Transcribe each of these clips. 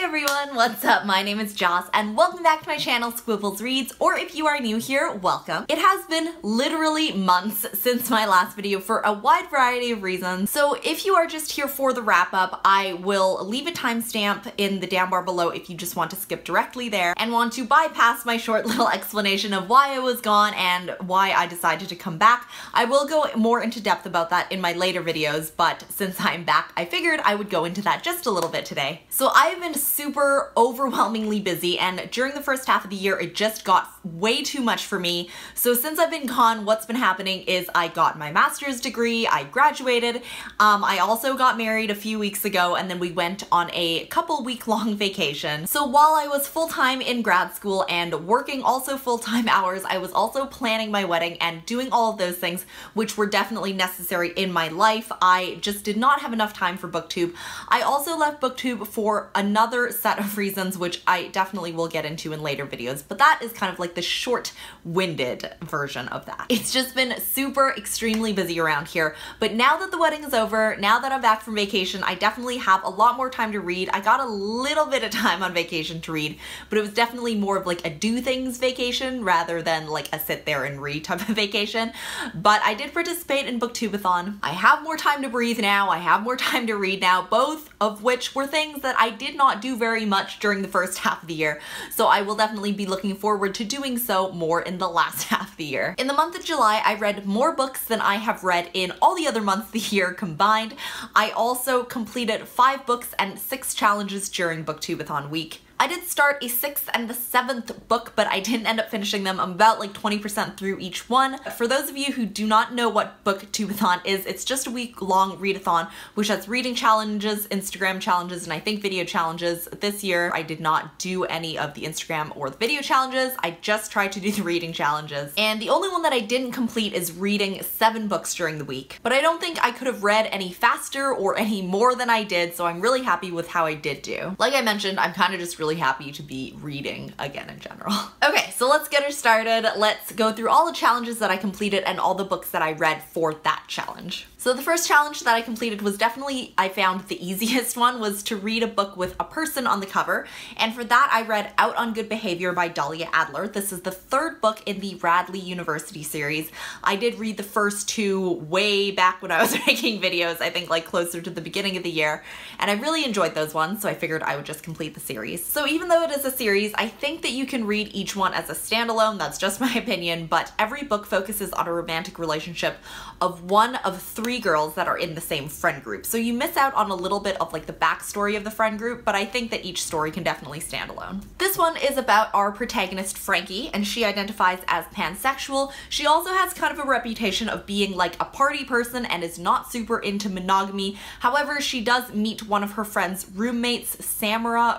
everyone, what's up? My name is Joss and welcome back to my channel squibblesreads, or if you are new here, welcome. It has been literally months since my last video for a wide variety of reasons, so if you are just here for the wrap up, I will leave a timestamp in the down bar below if you just want to skip directly there and want to bypass my short little explanation of why I was gone and why I decided to come back. I will go more into depth about that in my later videos, but since I'm back, I figured I would go into that just a little bit today. So I've been super overwhelmingly busy, and during the first half of the year it just got way too much for me. So since I've been gone, what's been happening is I got my master's degree, I graduated, I also got married a few weeks ago, and then we went on a couple week-long vacation. So while I was full-time in grad school and working also full-time hours, I was also planning my wedding and doing all of those things, which were definitely necessary in my life. I just did not have enough time for BookTube. I also left BookTube for another set of reasons, which I definitely will get into in later videos, but that is kind of like the short-winded version of that. It's just been super extremely busy around here, but now that the wedding is over, now that I'm back from vacation, I definitely have a lot more time to read. I got a little bit of time on vacation to read, but it was definitely more of like a do things vacation rather than like a sit there and read type of vacation. But I did participate in BookTubeathon. I have more time to breathe now, I have more time to read now, both of which were things that I did not do very much during the first half of the year, so I will definitely be looking forward to doing so more in the last half of the year. In the month of July, I read more books than I have read in all the other months of the year combined. I also completed 5 books and 6 challenges during BookTubeathon week. I did start a 6th and the 7th book, but I didn't end up finishing them. I'm about like 20% through each one. For those of you who do not know what BookTubeathon is, it's just a week-long readathon, which has reading challenges, Instagram challenges, and I think video challenges. This year, I did not do any of the Instagram or the video challenges. I just tried to do the reading challenges. And the only one that I didn't complete is reading 7 books during the week. But I don't think I could have read any faster or any more than I did, so I'm really happy with how I did do. Like I mentioned, I'm kind of just really happy to be reading again in general. Okay, so let's get her started. Let's go through all the challenges that I completed and all the books that I read for that challenge. So the first challenge that I completed was definitely, I found the easiest one, was to read a book with a person on the cover. And for that, I read Out on Good Behavior by Dahlia Adler. This is the 3rd book in the Radley University series. I did read the first 2 way back when I was making videos, I think like closer to the beginning of the year. And I really enjoyed those ones, so I figured I would just complete the series. So even though it is a series, I think that you can read each one as a standalone. That's just my opinion, but every book focuses on a romantic relationship of one of 3 girls that are in the same friend group. So you miss out on a little bit of like the backstory of the friend group, but I think that each story can definitely stand alone. This one is about our protagonist Frankie, and she identifies as pansexual. She also has kind of a reputation of being like a party person and is not super into monogamy. However, she does meet one of her friend's roommates, Samara,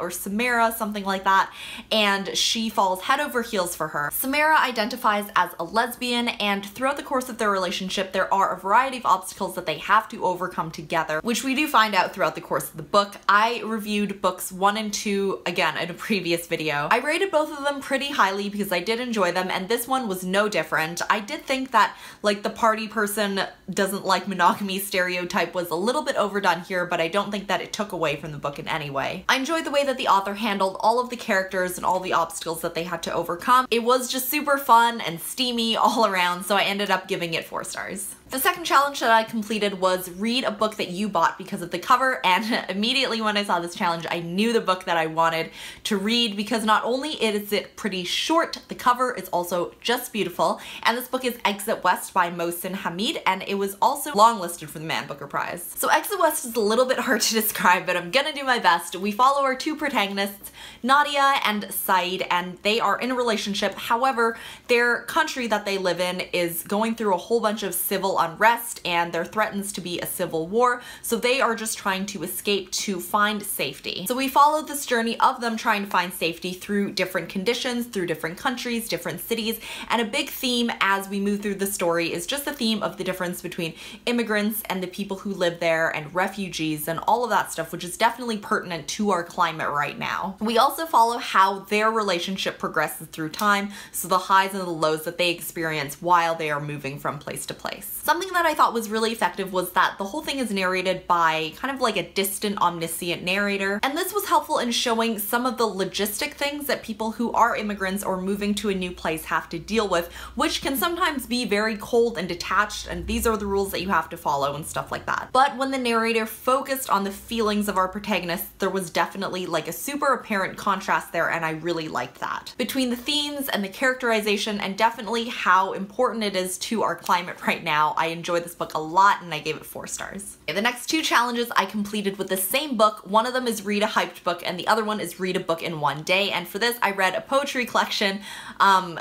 something like that, and she falls head over heels for her. Samara identifies as a lesbian, and throughout the course of their relationship, there are a variety of obstacles that they have to overcome together, which we do find out throughout the course of the book. I reviewed books 1 and 2 again in a previous video. I rated both of them pretty highly because I did enjoy them, and this one was no different. I did think that like the party person doesn't like monogamy stereotype was a little bit overdone here, but I don't think that it took away from the book in any way. I enjoyed the way that the author handled all of the characters and all the obstacles that they had to overcome. It was just super fun and steamy all around, so I ended up giving it 4 stars. The second challenge that I completed was read a book that you bought because of the cover, and immediately when I saw this challenge, I knew the book that I wanted to read because not only is it pretty short, the cover is also just beautiful, and this book is Exit West by Mohsin Hamid, and it was also longlisted for the Man Booker Prize. So Exit West is a little bit hard to describe, but I'm gonna do my best. We follow our 2 protagonists, Nadia and Said, and they are in a relationship. However, their country that they live in is going through a whole bunch of civil unrest, and there threatens to be a civil war, so they are just trying to escape to find safety. So we followed this journey of them trying to find safety through different conditions, through different countries, different cities, and a big theme as we move through the story is just the theme of the difference between immigrants and the people who live there and refugees and all of that stuff, which is definitely pertinent to our climate right now. We also follow how their relationship progresses through time, so the highs and the lows that they experience while they are moving from place to place. Something that I thought was really effective was that the whole thing is narrated by kind of like a distant, omniscient narrator, and this was helpful in showing some of the logistic things that people who are immigrants or moving to a new place have to deal with, which can sometimes be very cold and detached, and these are the rules that you have to follow and stuff like that. But when the narrator focused on the feelings of our protagonists, there was definitely like a super apparent contrast there, and I really liked that. Between the themes and the characterization and definitely how important it is to our climate right now, I enjoyed this book a lot and I gave it 4 stars. Okay, the next 2 challenges I completed with the same book. One of them is read a hyped book and the other one is read a book in one day, and for this I read a poetry collection.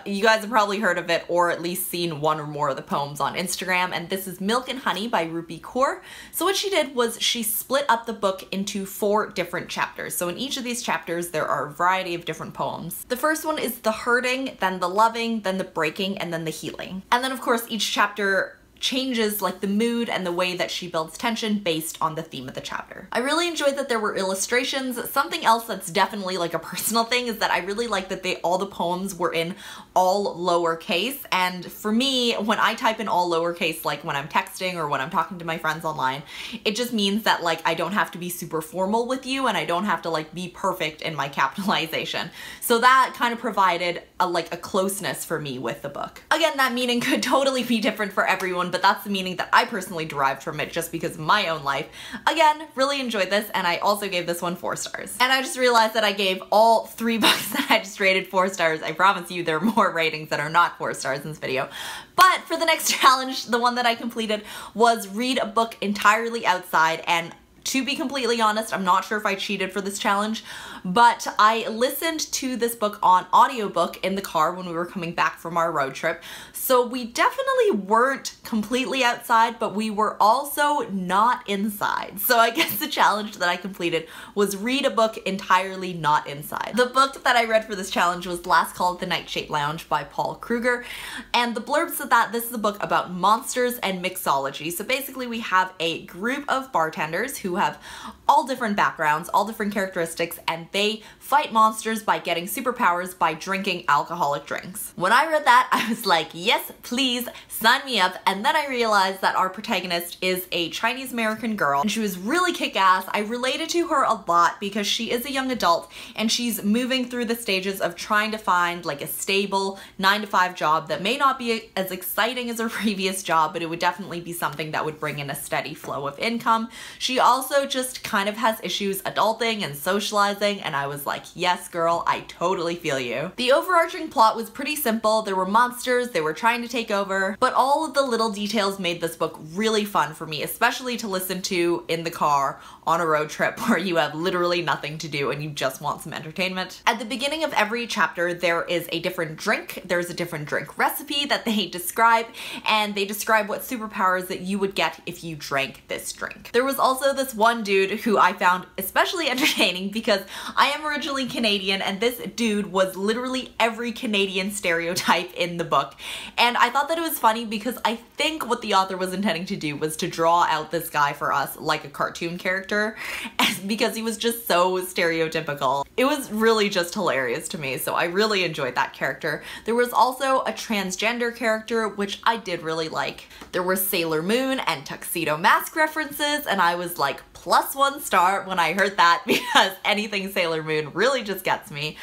You guys have probably heard of it or at least seen one or more of the poems on Instagram, and this is Milk and Honey by Rupi Kaur. So what she did was she split up the book into 4 different chapters. So in each of these chapters there are a variety of different poems. The first one is the hurting, then the loving, then the breaking, and then the healing. And then of course each chapter changes like the mood and the way that she builds tension based on the theme of the chapter. I really enjoyed that there were illustrations. Something else that's definitely like a personal thing is that I really like that all the poems were in all lowercase, and for me, when I type in all lowercase, like when I'm texting or when I'm talking to my friends online, it just means that like I don't have to be super formal with you and I don't have to like be perfect in my capitalization. So that kind of provided a closeness for me with the book. Again, that meaning could totally be different for everyone, but that's the meaning that I personally derived from it just because of my own life. Again, really enjoyed this, and I also gave this one 4 stars. And I just realized that I gave all 3 books that I just rated 4 stars. I promise you there are more ratings that are not 4 stars in this video. But for the next challenge, the one that I completed was read a book entirely outside, and to be completely honest, I'm not sure if I cheated for this challenge, but I listened to this book on audiobook in the car when we were coming back from our road trip. So we definitely weren't completely outside, but we were also not inside. So I guess the challenge that I completed was read a book entirely not inside. The book that I read for this challenge was Last Call at the Nightshade Lounge by Kruger, and the blurb said that this is a book about monsters and mixology. So basically we have a group of bartenders who have all different backgrounds, all different characteristics, and they fight monsters by getting superpowers by drinking alcoholic drinks. When I read that, I was like, yes, please, sign me up. And then I realized that our protagonist is a Chinese American girl, and she was really kick-ass. I related to her a lot because she is a young adult and she's moving through the stages of trying to find like a stable 9-to-5 job that may not be as exciting as her previous job, but it would definitely be something that would bring in a steady flow of income. She also just kind of has issues adulting and socializing, and I was like, yes girl, I totally feel you. The overarching plot was pretty simple. There were monsters, they were trying to take over, but all of the little details made this book really fun for me, especially to listen to in the car on a road trip where you have literally nothing to do and you just want some entertainment. At the beginning of every chapter, there is a different drink. There's a different drink recipe that they describe, and they describe what superpowers that you would get if you drank this drink. There was also this one dude who I found especially entertaining because I am originally Canadian, and this dude was literally every Canadian stereotype in the book. And I thought that it was funny because I think what the author was intending to do was to draw out this guy for us like a cartoon character, because he was just so stereotypical. It was really just hilarious to me, so I really enjoyed that character. There was also a transgender character, which I did really like. There were Sailor Moon and Tuxedo Mask references, and I was like +1 star when I heard that because anything Sailor Moon really just gets me.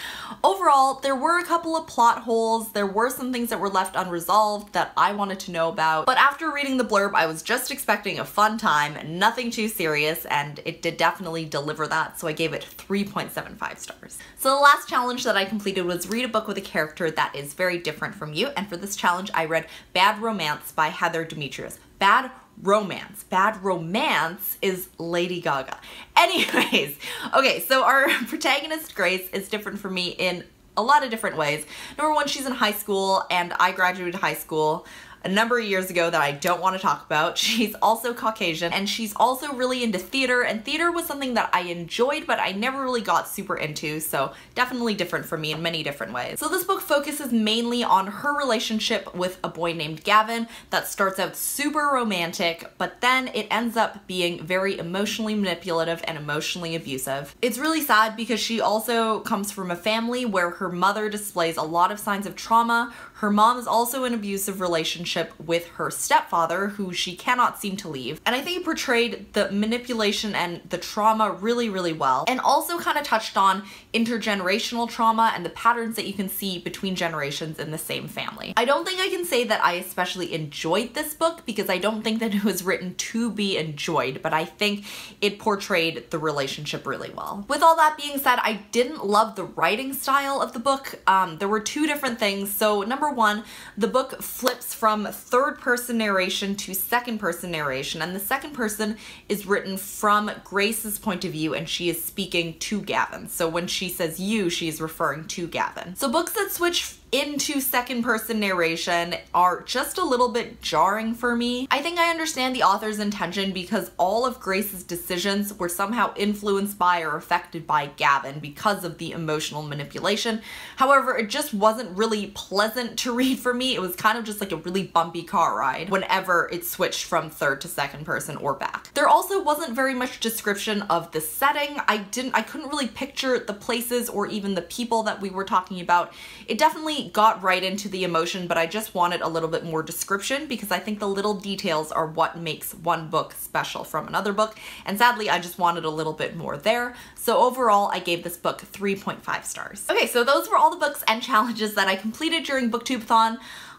Overall, there were a couple of plot holes. There were some things that were left unresolved that I wanted to know about, but after reading the blurb, I was just expecting a fun time, nothing too serious, and it did definitely deliver that, so I gave it 3.75 stars. So the last challenge that I completed was read a book with a character that is very different from you, and for this challenge I read Bad Romance by Demetrios. Bad Romance is Lady Gaga. Anyways, okay, so our protagonist Grace is different from me in a lot of different ways. Number one, she's in high school, and I graduated high school a number of years ago that I don't want to talk about. She's also Caucasian, and she's also really into theater, and theater was something that I enjoyed but I never really got super into, so definitely different from me in many different ways. So this book focuses mainly on her relationship with a boy named Gavin that starts out super romantic, but then it ends up being very emotionally manipulative and emotionally abusive. It's really sad because she also comes from a family where her mother displays a lot of signs of trauma. Her mom is also in an abusive relationship with her stepfather, who she cannot seem to leave. And I think it portrayed the manipulation and the trauma really, really well, and also kind of touched on intergenerational trauma and the patterns that you can see between generations in the same family. I don't think I can say that I especially enjoyed this book because I don't think that it was written to be enjoyed, but I think it portrayed the relationship really well. With all that being said, I didn't love the writing style of the book. There were two different things. So number one, the book flips from third person narration to second person narration, and the second person is written from Grace's point of view, and she is speaking to Gavin. So when she says you, she's referring to Gavin. So books that switch into second person narration are just a little bit jarring for me. I think I understand the author's intention because all of Grace's decisions were somehow influenced by or affected by Gavin because of the emotional manipulation. However, it just wasn't really pleasant to read for me. It was kind of just like a really bumpy car ride whenever it switched from third to second person or back. There also wasn't very much description of the setting. I couldn't really picture the places or even the people that we were talking about. It definitely got right into the emotion, but I just wanted a little bit more description because I think the little details are what makes one book special from another book, and sadly I just wanted a little bit more there. So overall I gave this book 3.5 stars. Okay, so those were all the books and challenges that I completed during BookTubeathon.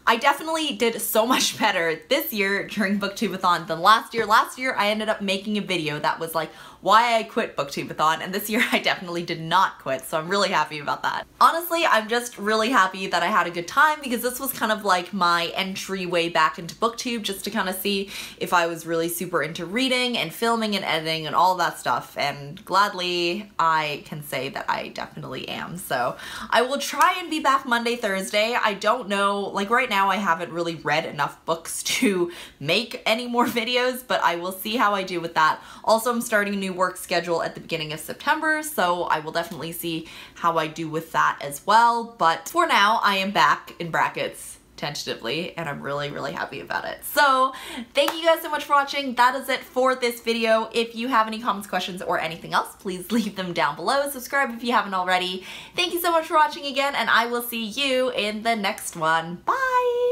I definitely did so much better this year during BookTubeathon than last year. Last year I ended up making a video that was like why I quit BookTubeathon, and this year I definitely did not quit, so I'm really happy about that. Honestly, I'm just really happy that I had a good time because this was kind of like my entryway back into BookTube, just to kind of see if I was really super into reading and filming and editing and all that stuff, and gladly I can say that I definitely am. So I will try and be back Monday, Thursday. I don't know, like right now I haven't really read enough books to make any more videos, but I will see how I do with that. Also, I'm starting a new work schedule at the beginning of September, so I will definitely see how I do with that as well. But for now, I am back, in brackets, tentatively, and I'm really, really happy about it. So thank you guys so much for watching. That is it for this video. If you have any comments, questions, or anything else, please leave them down below. Subscribe if you haven't already. Thank you so much for watching again, and I will see you in the next one. Bye!